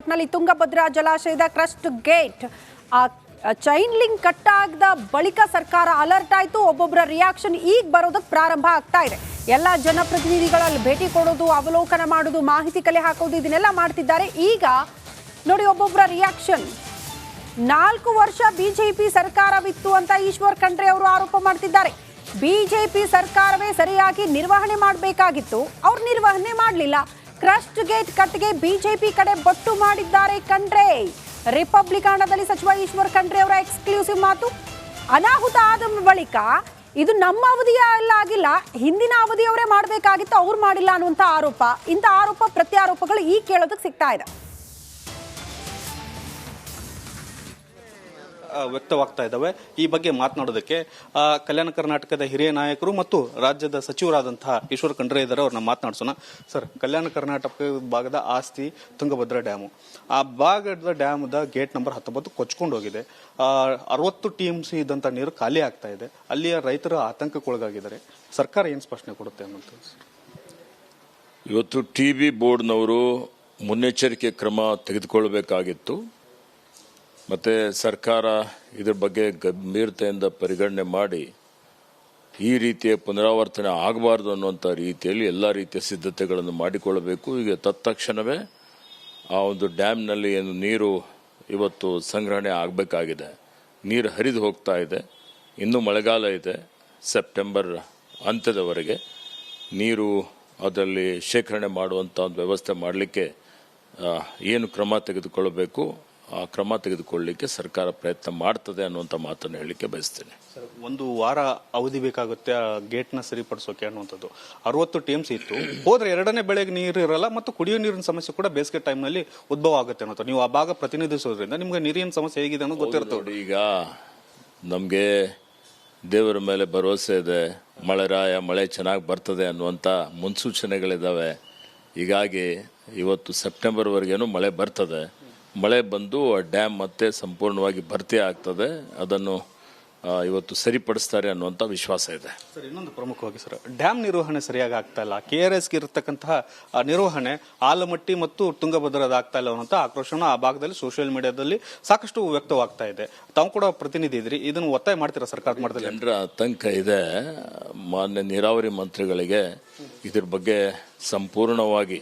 ಪಾರ್ಕ್ನಲ್ಲಿ ತುಂಗಭದ್ರಾ ಜಲಾಶಯದ crest gate chain link cut ಆಗದ ಬಳಿಕ ಸರ್ಕಾರ ಅಲರ್ಟ್ ಆಯಿತು. ಒಬ್ಬೊಬ್ಬರ ರಿಯಾಕ್ಷನ್ ಈಗ ಬರೋದಕ್ಕೆ ಪ್ರಾರಂಭ ಆಗ್ತಾ ಇದೆ. ಎಲ್ಲ ಜನಪ್ರತಿನಿಧಿಗಳಲ್ಲಿ ಭೇಟಿ ಕೊಡೋದು, ಅವಲೋಕನ ಮಾಡೋದು, ಮಾಹಿತಿ ಕಲೆ ಹಾಕೋದು ಇದನ್ನೆಲ್ಲ ಮಾಡ್ತಿದ್ದಾರೆ. ಈಗ ನೋಡಿ ಒಬ್ಬೊಬ್ಬರ ರಿಯಾಕ್ಷನ್. 4 ವರ್ಷ ಬಿಜೆಪಿ ಸರ್ಕಾರವಿತ್ತು ಅಂತ ಈಶ್ವರ್ ಖಂಡ್ರೆ ಅವರು ಆರೋಪ ಮಾಡ್ತಿದ್ದಾರೆ. ಬಿಜೆಪಿ ಸರ್ಕಾರವೇ ಸರಿಯಾಗಿ ನಿರ್ವಹಣೆ ಮಾಡಬೇಕಾಗಿತ್ತು, ಅವ್ರು ನಿರ್ವಹಣೆ ಮಾಡಲಿಲ್ಲ. ಕ್ರಸ್ಟ್ ಗೇಟ್ ಕಟ್ಗೆ ಬಿಜೆಪಿ ಕಡೆ ಬೊಟ್ಟು ಮಾಡಿದ್ದಾರೆ ಖಂಡ್ರೆ. ರಿಪಬ್ಲಿಕಾನದಲ್ಲಿ ಸಚಿವ ಈಶ್ವರ್ ಖಂಡ್ರೆ ಅವರ ಎಕ್ಸ್ಕ್ಲೂಸಿವ್ ಮಾತು. ಅನಾಹುತ ಆದ ಬಳಿಕ ಇದು ನಮ್ಮ ಅವಧಿಯ ಎಲ್ಲ ಆಗಿಲ್ಲ, ಹಿಂದಿನ ಅವಧಿಯವರೇ ಮಾಡಬೇಕಾಗಿತ್ತು, ಅವ್ರು ಮಾಡಿಲ್ಲ ಅನ್ನುವಂಥ ಆರೋಪ. ಇಂಥ ಆರೋಪ ಪ್ರತ್ಯಾರೋಪಗಳು ಈಗ ಕೇಳೋದಕ್ಕೆ ಸಿಗ್ತಾ ಇದೆ. ವ್ಯಕ್ತವಾಗ್ತಾ ಇದ್ದಾವೆ. ಈ ಬಗ್ಗೆ ಮಾತನಾಡೋದಕ್ಕೆ ಕಲ್ಯಾಣ ಕರ್ನಾಟಕದ ಹಿರಿಯ ನಾಯಕರು ಮತ್ತು ರಾಜ್ಯದ ಸಚಿವರಾದಂತಹ ಈಶ್ವರ್ ಖಂಡ್ರೆ ಇದ್ದಾರೆ, ಅವ್ರನ್ನ ಮಾತನಾಡಿಸೋಣ. ಸರ್, ಕಲ್ಯಾಣ ಕರ್ನಾಟಕ ಭಾಗದ ಆಸ್ತಿ ತುಂಗಭದ್ರಾ ಡ್ಯಾಮು, ಆ ಭಾಗದ ಡ್ಯಾಮ್ದ ಗೇಟ್ ನಂಬರ್ 19 ಕೊಚ್ಕೊಂಡು ಹೋಗಿದೆ. 60 TMC ಇದ್ದಂತ ನೀರು ಖಾಲಿ ಆಗ್ತಾ ಇದೆ. ಅಲ್ಲಿಯ ರೈತರು ಆತಂಕಕ್ಕೊಳಗಾಗಿದ್ದಾರೆ. ಸರ್ಕಾರ ಏನು ಸ್ಪಷ್ಟನೆ ಕೊಡುತ್ತೆ ಅನ್ನೋದು? ಇವತ್ತು TB ಬೋರ್ಡ್ನವರು ಮುನ್ನೆಚ್ಚರಿಕೆ ಕ್ರಮ ತೆಗೆದುಕೊಳ್ಳಬೇಕಾಗಿತ್ತು. ಮತ್ತು ಸರ್ಕಾರ ಇದ್ರ ಬಗ್ಗೆ ಗಂಭೀರತೆಯಿಂದ ಪರಿಗಣನೆ ಮಾಡಿ ಈ ರೀತಿಯ ಪುನರಾವರ್ತನೆ ಆಗಬಾರ್ದು ಅನ್ನುವಂಥ ರೀತಿಯಲ್ಲಿ ಎಲ್ಲ ರೀತಿಯ ಸಿದ್ಧತೆಗಳನ್ನು ಮಾಡಿಕೊಳ್ಳಬೇಕು. ಈಗ ತತ್ಕ್ಷಣವೇ ಆ ಒಂದು ಡ್ಯಾಮ್ನಲ್ಲಿ ಏನು ನೀರು ಇವತ್ತು ಸಂಗ್ರಹಣೆ ಆಗಬೇಕಾಗಿದೆ, ನೀರು ಹರಿದು ಹೋಗ್ತಾ ಇದೆ. ಇನ್ನೂ ಮಳೆಗಾಲ ಇದೆ, ಸೆಪ್ಟೆಂಬರ್ ಅಂತ್ಯದವರೆಗೆ ನೀರು ಅದರಲ್ಲಿ ಶೇಖರಣೆ ಮಾಡುವಂಥ ಒಂದು ವ್ಯವಸ್ಥೆ ಮಾಡಲಿಕ್ಕೆ ಏನು ಕ್ರಮ ತೆಗೆದುಕೊಳ್ಳಬೇಕು ಆ ಕ್ರಮ ತೆಗೆದುಕೊಳ್ಳಲಿಕ್ಕೆ ಸರ್ಕಾರ ಪ್ರಯತ್ನ ಮಾಡ್ತದೆ ಅನ್ನುವಂಥ ಮಾತನ್ನು ಹೇಳಲಿಕ್ಕೆ ಬಯಸ್ತೇನೆ. ಒಂದು ವಾರ ಅವಧಿ ಬೇಕಾಗುತ್ತೆ ಆ ಗೇಟ್ನ ಸರಿಪಡಿಸೋಕೆ ಅನ್ನುವಂಥದ್ದು. 60 TMC ಇತ್ತು, ಹೋದ್ರೆ ಎರಡನೇ ಬೆಳೆಗೆ ನೀರು ಇರಲ್ಲ ಮತ್ತು ಕುಡಿಯೋ ನೀರಿನ ಸಮಸ್ಯೆ ಕೂಡ ಬೇಸಿಗೆ ಟೈಮ್ನಲ್ಲಿ ಉದ್ಭವ ಆಗುತ್ತೆ ಅನ್ನೋದು. ನೀವು ಆ ಭಾಗ ಪ್ರತಿನಿಧಿಸೋದ್ರಿಂದ ನಿಮ್ಗೆ ನೀರಿನ ಸಮಸ್ಯೆ ಹೇಗಿದೆ ಅನ್ನೋದು ಗೊತ್ತಿರ್ತದೆ. ಈಗ ನಮಗೆ ದೇವರ ಮೇಲೆ ಭರವಸೆ ಇದೆ, ಮಳೆ ಚೆನ್ನಾಗಿ ಬರ್ತದೆ ಅನ್ನುವಂಥ ಮುನ್ಸೂಚನೆಗಳಿದ್ದಾವೆ. ಹೀಗಾಗಿ ಇವತ್ತು ಸೆಪ್ಟೆಂಬರ್ವರೆಗೇನು ಮಳೆ ಬರ್ತದೆ. ಮಳೆ ಬಂದು ಆ ಡ್ಯಾಮ್ ಮತ್ತೆ ಸಂಪೂರ್ಣವಾಗಿ ಭರ್ತಿ ಆಗ್ತದೆ. ಅದನ್ನು ಇವತ್ತು ಸರಿಪಡಿಸ್ತಾರೆ ಅನ್ನುವಂಥ ವಿಶ್ವಾಸ ಇದೆ. ಸರ್, ಇನ್ನೊಂದು ಪ್ರಮುಖವಾಗಿ ಸರ್, ಡ್ಯಾಮ್ ನಿರ್ವಹಣೆ ಸರಿಯಾಗಿ ಆಗ್ತಾ ಇಲ್ಲ. KRSಗೆ ಇರತಕ್ಕಂತಹ ನಿರ್ವಹಣೆ ಆಲಮಟ್ಟಿ ಮತ್ತು ತುಂಗಭದ್ರದ ಆಗ್ತಾ ಇಲ್ಲ ಅನ್ನೋಂಥ ಆಕ್ರೋಶನ ಆ ಭಾಗದಲ್ಲಿ ಸೋಷಿಯಲ್ ಮೀಡಿಯಾದಲ್ಲಿ ಸಾಕಷ್ಟು ವ್ಯಕ್ತವಾಗ್ತಾ ಇದೆ. ತಾವು ಕೂಡ ಪ್ರತಿನಿಧಿ ಇದ್ರಿ, ಇದನ್ನು ಒತ್ತಾಯ ಮಾಡ್ತೀರಾ ಸರ್ಕಾರದ ಮಟ್ಟದಲ್ಲಿ? ಜನರ ಆತಂಕ ಇದೆ. ಮಾನ್ಯ ನೀರಾವರಿ ಮಂತ್ರಿಗಳಿಗೆ ಇದ್ರ ಬಗ್ಗೆ ಸಂಪೂರ್ಣವಾಗಿ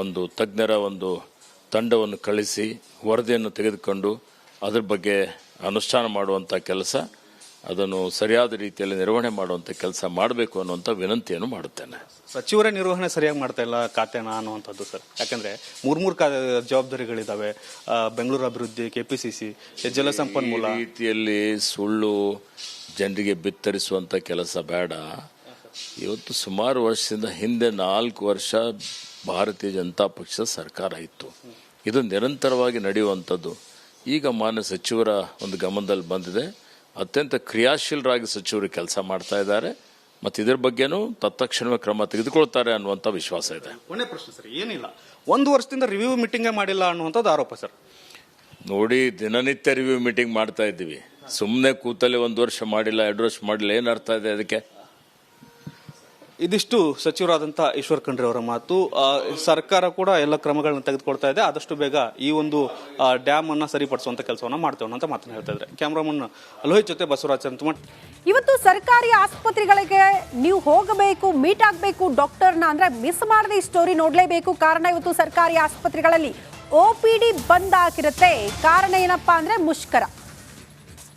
ಒಂದು ತಜ್ಞರ ಒಂದು ತಂಡವನ್ನು ಕಳಿಸಿ ವರದಿಯನ್ನು ತೆಗೆದುಕೊಂಡು ಅದರ ಬಗ್ಗೆ ಅನುಷ್ಠಾನ ಮಾಡುವಂಥ ಕೆಲಸ, ಅದನ್ನು ಸರಿಯಾದ ರೀತಿಯಲ್ಲಿ ನಿರ್ವಹಣೆ ಮಾಡುವಂಥ ಕೆಲಸ ಮಾಡಬೇಕು ಅನ್ನುವಂಥ ವಿನಂತಿಯನ್ನು ಮಾಡುತ್ತೇನೆ. ಸಚಿವರೇ ನಿರ್ವಹಣೆ ಸರಿಯಾಗಿ ಮಾಡ್ತಾ ಇಲ್ಲ ಖಾತೆನ ಅನ್ನುವಂಥದ್ದು ಸರ್. ಯಾಕಂದ್ರೆ ಮೂರು ಜವಾಬ್ದಾರಿಗಳಿದ್ದಾವೆ. ಬೆಂಗಳೂರು ಅಭಿವೃದ್ಧಿ, KPCC, ಜಲಸಂಪನ್ಮೂಲ. ಈ ರೀತಿಯಲ್ಲಿ ಸುಳ್ಳು ಜನರಿಗೆ ಬಿತ್ತರಿಸುವಂಥ ಕೆಲಸ ಬೇಡ. ಇವತ್ತು ಸುಮಾರು ವರ್ಷದಿಂದ ಹಿಂದೆ 4 ವರ್ಷ ಭಾರತೀಯ ಜನತಾ ಪಕ್ಷ ಸರ್ಕಾರ ಇತ್ತು. ಇದು ನಿರಂತರವಾಗಿ ನಡೆಯುವಂಥದ್ದು. ಈಗ ಮಾನ್ಯ ಸಚಿವರ ಒಂದು ಗಮನದಲ್ಲಿ ಬಂದಿದೆ. ಅತ್ಯಂತ ಕ್ರಿಯಾಶೀಲರಾಗಿ ಸಚಿವರು ಕೆಲಸ ಮಾಡ್ತಾ ಇದ್ದಾರೆ ಮತ್ತು ಇದ್ರ ಬಗ್ಗೆನೂ ತತ್ಕ್ಷಣವೇ ಕ್ರಮ ತೆಗೆದುಕೊಳ್ತಾರೆ ಅನ್ನುವಂಥ ವಿಶ್ವಾಸ ಇದೆ. ಕೊನೆ ಪ್ರಶ್ನೆ ಸರ್, ಏನಿಲ್ಲ 1 ವರ್ಷದಿಂದ ರಿವ್ಯೂ ಮೀಟಿಂಗೇ ಮಾಡಿಲ್ಲ ಅನ್ನುವಂಥದ್ದು ಆರೋಪ ಸರ್. ನೋಡಿ, ದಿನನಿತ್ಯ ರಿವ್ಯೂ ಮೀಟಿಂಗ್ ಮಾಡ್ತಾ ಇದ್ದೀವಿ. ಸುಮ್ಮನೆ ಕೂತಲ್ಲಿ 1 ವರ್ಷ ಮಾಡಿಲ್ಲ, 2 ವರ್ಷ ಮಾಡಿಲ್ಲ, ಏನು ಅರ್ಥ ಇದೆ ಅದಕ್ಕೆ? ಇದಿಷ್ಟು ಸಚಿವರಾದಂಥ ಈಶ್ವರ್ ಖಂಡ್ರೆ ಅವರ ಮಾತು. ಸರ್ಕಾರ ಕೂಡ ಎಲ್ಲ ಕ್ರಮಗಳನ್ನು ತೆಗೆದುಕೊಳ್ತಾ ಇದೆ. ಆದಷ್ಟು ಬೇಗ ಈ ಒಂದು ಡ್ಯಾಮ್ ಅನ್ನ ಸರಿಪಡಿಸುವಂತ ಕೆಲಸವನ್ನ ಮಾಡ್ತೇವೆ ಅಂತ ಮಾತನ್ನ ಹೇಳ್ತಾ ಇದ್ದಾರೆ. ಕ್ಯಾಮ್ರಾಮನ್ ಲೋಹಿತ್ ಜೊತೆ ಬಸವರಾಜ್ ಅಂತಮಠ್. ಇವತ್ತು ಸರ್ಕಾರಿ ಆಸ್ಪತ್ರೆಗಳಿಗೆ ನೀವು ಹೋಗಬೇಕು, ಮೀಟ್ ಆಗಬೇಕು ಡಾಕ್ಟರ್ನ ಅಂದ್ರೆ ಮಿಸ್ ಮಾಡದೆ ಈ ಸ್ಟೋರಿ ನೋಡ್ಲೇಬೇಕು. ಕಾರಣ ಇವತ್ತು ಸರ್ಕಾರಿ ಆಸ್ಪತ್ರೆಗಳಲ್ಲಿ OPD ಬಂದ್ ಆಗಿರುತ್ತೆ. ಕಾರಣ ಏನಪ್ಪಾ ಅಂದ್ರೆ ಮುಷ್ಕರ.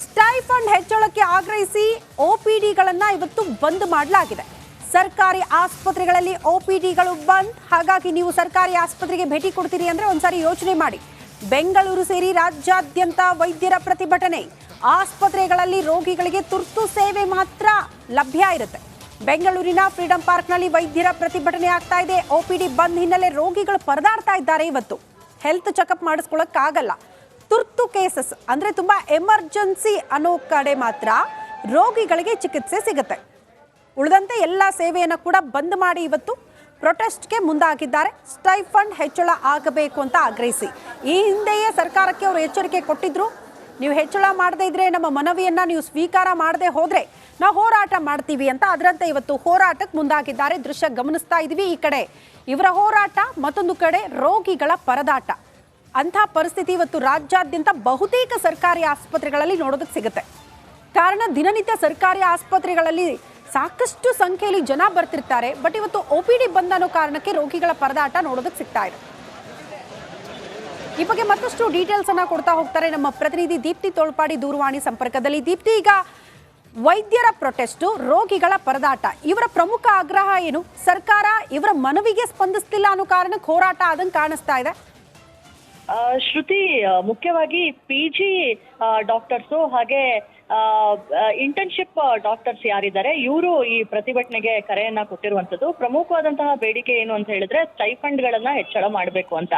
ಸ್ಟೈಫಂಡ್ ಹೆಚ್ಚಳಕ್ಕೆ ಆಗ್ರಹಿಸಿ OPDಗಳನ್ನ ಇವತ್ತು ಬಂದ್ ಮಾಡಲಾಗಿದೆ. ಸರ್ಕಾರಿ ಆಸ್ಪತ್ರೆಗಳಲ್ಲಿ OPDಗಳು ಬಂದ್. ಹಾಗಾಗಿ ನೀವು ಸರ್ಕಾರಿ ಆಸ್ಪತ್ರೆಗೆ ಭೇಟಿ ಕೊಡ್ತೀರಿ ಅಂದ್ರೆ ಒಂದ್ಸಾರಿ ಯೋಚನೆ ಮಾಡಿ. ಬೆಂಗಳೂರು ಸೇರಿ ರಾಜ್ಯಾದ್ಯಂತ ವೈದ್ಯರ ಪ್ರತಿಭಟನೆ. ಆಸ್ಪತ್ರೆಗಳಲ್ಲಿ ರೋಗಿಗಳಿಗೆ ತುರ್ತು ಸೇವೆ ಮಾತ್ರ ಲಭ್ಯ ಇರುತ್ತೆ. ಬೆಂಗಳೂರಿನ ಫ್ರೀಡಂ ಪಾರ್ಕ್ನಲ್ಲಿ ವೈದ್ಯರ ಪ್ರತಿಭಟನೆ ಆಗ್ತಾ ಇದೆ. OPD ಬಂದ್ ಹಿನ್ನೆಲೆ ರೋಗಿಗಳು ಪರದಾಡ್ತಾ ಇದ್ದಾರೆ. ಇವತ್ತು ಹೆಲ್ತ್ ಚೆಕಪ್ ಮಾಡಿಸ್ಕೊಳ್ಳೋಕ್ಕಾಗಲ್ಲ. ತುರ್ತು ಕೇಸಸ್ ಅಂದ್ರೆ ತುಂಬಾ ಎಮರ್ಜೆನ್ಸಿ ಅನ್ನೋ ಕಡೆ ಮಾತ್ರ ರೋಗಿಗಳಿಗೆ ಚಿಕಿತ್ಸೆ ಸಿಗುತ್ತೆ. ಉಳಿದಂತೆ ಎಲ್ಲ ಸೇವೆಯನ್ನು ಕೂಡ ಬಂದ್ ಮಾಡಿ ಇವತ್ತು ಪ್ರೊಟೆಸ್ಟ್ಗೆ ಮುಂದಾಗಿದ್ದಾರೆ. ಸ್ಟೈಫಂಡ್ ಹೆಚ್ಚಳ ಆಗಬೇಕು ಅಂತ ಆಗ್ರಹಿಸಿ. ಈ ಹಿಂದೆಯೇ ಸರ್ಕಾರಕ್ಕೆ ಅವರು ಎಚ್ಚರಿಕೆ ಕೊಟ್ಟಿದ್ರು. ನೀವು ಹೆಚ್ಚಳ ಮಾಡದೇ ಇದ್ರೆ, ನಮ್ಮ ಮನವಿಯನ್ನ ನೀವು ಸ್ವೀಕಾರ ಮಾಡದೆ ಹೋದ್ರೆ ನಾವು ಹೋರಾಟ ಮಾಡ್ತೀವಿ ಅಂತ. ಅದರಂತೆ ಇವತ್ತು ಹೋರಾಟಕ್ಕೆ ಮುಂದಾಗಿದ್ದಾರೆ. ದೃಶ್ಯ ಗಮನಿಸ್ತಾ ಇದೀವಿ. ಈ ಕಡೆ ಇವರ ಹೋರಾಟ, ಮತ್ತೊಂದು ಕಡೆ ರೋಗಿಗಳ ಪರದಾಟ. ಅಂಥ ಪರಿಸ್ಥಿತಿ ಇವತ್ತು ರಾಜ್ಯಾದ್ಯಂತ ಬಹುತೇಕ ಸರ್ಕಾರಿ ಆಸ್ಪತ್ರೆಗಳಲ್ಲಿ ನೋಡೋದಕ್ಕೆ ಸಿಗುತ್ತೆ. ಕಾರಣ ದಿನನಿತ್ಯ ಸರ್ಕಾರಿ ಆಸ್ಪತ್ರೆಗಳಲ್ಲಿ ಸಾಕಷ್ಟು ಸಂಖ್ಯೆಯಲ್ಲಿ ಜನ ಬರ್ತಿರ್ತಾರೆ. ಬಟ್ ಇವತ್ತು OPD ಬಂದ್ ಅನ್ನೋ ಕಾರಣಕ್ಕೆ ರೋಗಿಗಳ ಪರದಾಟ ನೋಡೋದಕ್ಕೆ ಸಿಗ್ತಾ ಇದೆ. ಈ ಬಗ್ಗೆ ಮತ್ತಷ್ಟು ಡೀಟೇಲ್ಸ್ ಅನ್ನ ಕೊಡ್ತಾ ಹೋಗ್ತಾರೆ ನಮ್ಮ ಪ್ರತಿನಿಧಿ ದೀಪ್ತಿ ತೋಳ್ಪಾಡಿ ದೂರವಾಣಿ ಸಂಪರ್ಕದಲ್ಲಿ. ದೀಪ್ತಿ, ಈಗ ವೈದ್ಯರ ಪ್ರೊಟೆಸ್ಟು, ರೋಗಿಗಳ ಪರದಾಟ, ಇವರ ಪ್ರಮುಖ ಆಗ್ರಹ ಏನು? ಸರ್ಕಾರ ಇವರ ಮನವಿಗೆ ಸ್ಪಂದಿಸ್ತಿಲ್ಲ ಅನ್ನೋ ಕಾರಣಕ್ಕೆ ಹೋರಾಟ ಆದಂಗೆ ಕಾಣಿಸ್ತಾ ಇದೆ. ಶ್ರುತಿ, ಮುಖ್ಯವಾಗಿ PG ಡಾಕ್ಟರ್ಸು ಹಾಗೆ ಇಂಟರ್ನ್ಶಿಪ್ ಡಾಕ್ಟರ್ಸ್ ಯಾರಿದ್ದಾರೆ ಇವರು ಈ ಪ್ರತಿಭಟನೆಗೆ ಕರೆಯನ್ನ ಕೊಟ್ಟಿರುವಂತದ್ದು. ಪ್ರಮುಖವಾದಂತಹ ಬೇಡಿಕೆ ಏನು ಅಂತ ಹೇಳಿದ್ರೆ ಸ್ಟೈಫಂಡ್ ಗಳನ್ನ ಹೆಚ್ಚಳ ಮಾಡಬೇಕು ಅಂತ.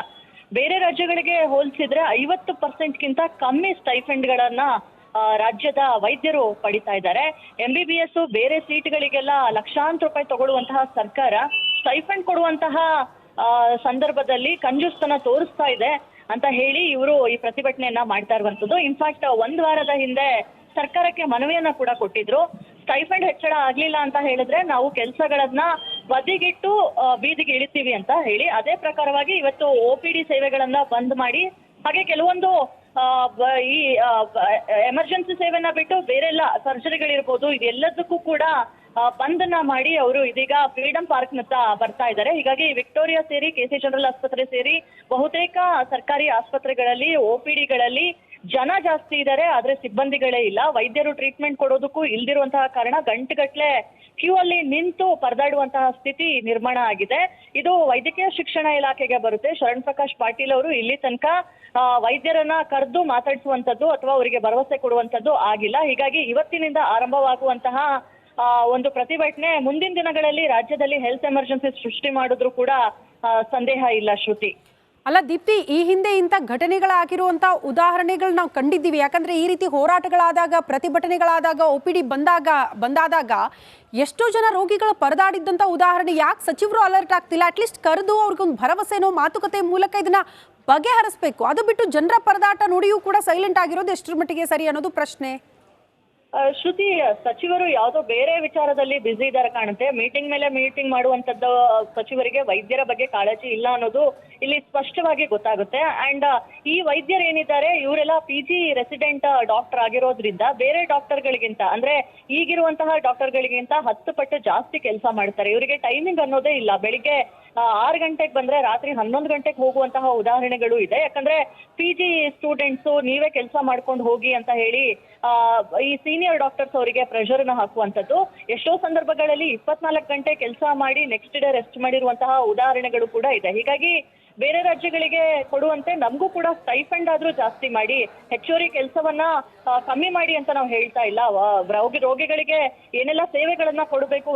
ಬೇರೆ ರಾಜ್ಯಗಳಿಗೆ ಹೋಲಿಸಿದ್ರೆ 50% ಕಮ್ಮಿ ಸ್ಟೈಫಂಡ್ ಗಳನ್ನ ರಾಜ್ಯದ ವೈದ್ಯರು ಪಡಿತಾ ಇದ್ದಾರೆ. MBBS ಬೇರೆ ಸೀಟ್ಗಳಿಗೆಲ್ಲ ಲಕ್ಷಾಂತರ ರೂಪಾಯಿ ತಗೊಳ್ಳುವಂತಹ ಸರ್ಕಾರ ಸ್ಟೈಫಂಡ್ ಕೊಡುವಂತಹ ಸಂದರ್ಭದಲ್ಲಿ ಕಂಜೂಸ್ತನ ತೋರಿಸ್ತಾ ಇದೆ ಅಂತ ಹೇಳಿ ಇವರು ಈ ಪ್ರತಿಭಟನೆಯನ್ನ ಮಾಡ್ತಾ ಇರುವಂತದ್ದು. ಇನ್ಫ್ಯಾಕ್ಟ್ ಒಂದ್ ವಾರದ ಹಿಂದೆ ಸರ್ಕಾರಕ್ಕೆ ಮನವಿಯನ್ನ ಕೂಡ ಕೊಟ್ಟಿದ್ರು. ಸ್ಟೈಫಂಡ್ ಹೆಚ್ಚಳ ಆಗ್ಲಿಲ್ಲ ಅಂತ ಹೇಳಿದ್ರೆ ನಾವು ಕೆಲಸಗಳನ್ನ ಬದಿಗಿಟ್ಟು ಬೀದಿಗೆ ಇಳಿತೀವಿ ಅಂತ ಹೇಳಿ. ಅದೇ ಪ್ರಕಾರವಾಗಿ ಇವತ್ತು OPD ಸೇವೆಗಳನ್ನ ಬಂದ್ ಮಾಡಿ, ಹಾಗೆ ಕೆಲವೊಂದು ಈ ಎಮರ್ಜೆನ್ಸಿ ಸೇವೆನ ಬಿಟ್ಟು ಬೇರೆಲ್ಲ ಸರ್ಜರಿಗಳಿರ್ಬೋದು, ಇದೆಲ್ಲದಕ್ಕೂ ಕೂಡ ಬಂಧನ ಮಾಡಿ ಅವರು ಇದೀಗ ಫ್ರೀಡಂ ಪಾರ್ಕ್ ನತ್ತ ಬರ್ತಾ ಇದ್ದಾರೆ. ಹೀಗಾಗಿ ವಿಕ್ಟೋರಿಯಾ ಸೇರಿ KC ಜನರಲ್ ಆಸ್ಪತ್ರೆ ಸೇರಿ ಬಹುತೇಕ ಸರ್ಕಾರಿ ಆಸ್ಪತ್ರೆಗಳಲ್ಲಿ OPDಗಳಲ್ಲಿ ಜನ ಜಾಸ್ತಿ ಇದ್ದಾರೆ, ಆದ್ರೆ ಸಿಬ್ಬಂದಿಗಳೇ ಇಲ್ಲ. ವೈದ್ಯರು ಟ್ರೀಟ್ಮೆಂಟ್ ಕೊಡೋದಕ್ಕೂ ಇಲ್ದಿರುವಂತಹ ಕಾರಣ ಗಂಟೆಗಟ್ಲೆ ಕ್ಯೂ ಅಲ್ಲಿ ನಿಂತು ಪರದಾಡುವಂತಹ ಸ್ಥಿತಿ ನಿರ್ಮಾಣ ಆಗಿದೆ. ಇದು ವೈದ್ಯಕೀಯ ಶಿಕ್ಷಣ ಇಲಾಖೆಗೆ ಬರುತ್ತೆ. ಶರಣ್ ಪ್ರಕಾಶ್ ಪಾಟೀಲ್ ಅವರು ಇಲ್ಲಿ ತನಕ ವೈದ್ಯರನ್ನ ಕರೆದು ಮಾತಾಡಿಸುವಂತದ್ದು ಅಥವಾ ಅವರಿಗೆ ಭರವಸೆ ಕೊಡುವಂತದ್ದು ಆಗಿಲ್ಲ. ಹೀಗಾಗಿ ಇವತ್ತಿನಿಂದ ಆರಂಭವಾಗುವಂತಹ ಒಂದು ಪ್ರತಿಭಟನೆ ಮುಂದಿನ ದಿನಗಳಲ್ಲಿ ರಾಜ್ಯದಲ್ಲಿ ಹೆಲ್ತ್ ಎಮರ್ಜೆನ್ಸಿ ಸೃಷ್ಟಿ ಮಾಡಿದ್ರು ಕೂಡ ಸಂದೇಹ ಇಲ್ಲ. ಶ್ರುತಿ, ಅಲ್ಲ ದೀಪ್ತಿ, ಈ ಹಿಂದೆ ಇಂಥ ಘಟನೆಗಳಾಗಿರುವಂಥ ಉದಾಹರಣೆಗಳು ನಾವು ಕಂಡಿದ್ದೀವಿ. ಯಾಕಂದ್ರೆ ಈ ರೀತಿ ಹೋರಾಟಗಳಾದಾಗ, ಪ್ರತಿಭಟನೆಗಳಾದಾಗ, OPD ಬಂದಾದಾಗ ಎಷ್ಟೋ ಜನ ರೋಗಿಗಳು ಪರದಾಡಿದ್ದಂಥ ಉದಾಹರಣೆ. ಯಾಕೆ ಸಚಿವರು ಅಲರ್ಟ್ ಆಗ್ತಿಲ್ಲ? ಅಟ್ಲೀಸ್ಟ್ ಕರೆದು ಅವ್ರಿಗೊಂದು ಭರವಸೆನೋ ಮಾತುಕತೆ ಮೂಲಕ ಇದನ್ನ ಬಗೆಹರಿಸಬೇಕು. ಅದು ಬಿಟ್ಟು ಜನರ ಪರದಾಟ ನೋಡಿಯೂ ಕೂಡ ಸೈಲೆಂಟ್ ಆಗಿರೋದು ಎಷ್ಟರ ಮಟ್ಟಿಗೆ ಸರಿ ಅನ್ನೋದು ಪ್ರಶ್ನೆ. ಶ್ರುತಿ, ಸಚಿವರು ಯಾವುದೋ ಬೇರೆ ವಿಚಾರದಲ್ಲಿ ಬ್ಯುಸಿ ಇದ್ದಾರೆ ಕಾಣುತ್ತೆ. ಮೀಟಿಂಗ್ ಮೇಲೆ ಮೀಟಿಂಗ್ ಮಾಡುವಂತದ್ದು ಸಚಿವರಿಗೆ ವೈದ್ಯರ ಬಗ್ಗೆ ಕಾಳಜಿ ಇಲ್ಲ ಅನ್ನೋದು ಇಲ್ಲಿ ಸ್ಪಷ್ಟವಾಗಿ ಗೊತ್ತಾಗುತ್ತೆ. ಅಂಡ್ ಈ ವೈದ್ಯರು ಏನಿದ್ದಾರೆ ಇವರೆಲ್ಲ PG ರೆಸಿಡೆಂಟ್ ಡಾಕ್ಟರ್ ಆಗಿರೋದ್ರಿಂದ ಬೇರೆ ಡಾಕ್ಟರ್ಗಳಿಗಿಂತ, ಅಂದ್ರೆ ಈಗಿರುವಂತಹ ಡಾಕ್ಟರ್ಗಳಿಗಿಂತ 10 ಪಟ್ಟು ಜಾಸ್ತಿ ಕೆಲಸ ಮಾಡ್ತಾರೆ. ಇವರಿಗೆ ಟೈಮಿಂಗ್ ಅನ್ನೋದೇ ಇಲ್ಲ. ಬೆಳಿಗ್ಗೆ 6 ಗಂಟೆಗೆ ಬಂದ್ರೆ ರಾತ್ರಿ 11 ಗಂಟೆಗೆ ಹೋಗುವಂತಹ ಉದಾಹರಣೆಗಳು ಇದೆ. ಯಾಕಂದ್ರೆ PG ಸ್ಟೂಡೆಂಟ್ಸು ನೀವೇ ಕೆಲಸ ಮಾಡ್ಕೊಂಡು ಹೋಗಿ ಅಂತ ಹೇಳಿ ಈ ಸೀನಿಯರ್ ಡಾಕ್ಟರ್ಸ್ ಅವರಿಗೆ ಪ್ರೆಷರ್ ನ ಹಾಕುವಂತದ್ದು. ಎಷ್ಟೋ ಸಂದರ್ಭಗಳಲ್ಲಿ 24 ಗಂಟೆ ಕೆಲಸ ಮಾಡಿ ನೆಕ್ಸ್ಟ್ ಡೇ ರೆಸ್ಟ್ ಮಾಡಿರುವಂತಹ ಉದಾಹರಣೆಗಳು ಕೂಡ ಇದೆ. ಹೀಗಾಗಿ ಬೇರೆ ರಾಜ್ಯಗಳಿಗೆ ಕೊಡುವಂತೆ ನಮಗೂ ಕೂಡ ಸ್ಟೈಫಂಡ್ ಆದ್ರೂ ಜಾಸ್ತಿ ಮಾಡಿ, ಹೆಚ್ಚುವರಿ ಕೆಲಸವನ್ನ ಕಮ್ಮಿ ಮಾಡಿ ಅಂತ ನಾವು ಹೇಳ್ತಾ ಇಲ್ಲ. ರೋಗಿಗಳಿಗೆ ಏನೆಲ್ಲ ಸೇವೆಗಳನ್ನ ಕೊಡಬೇಕು,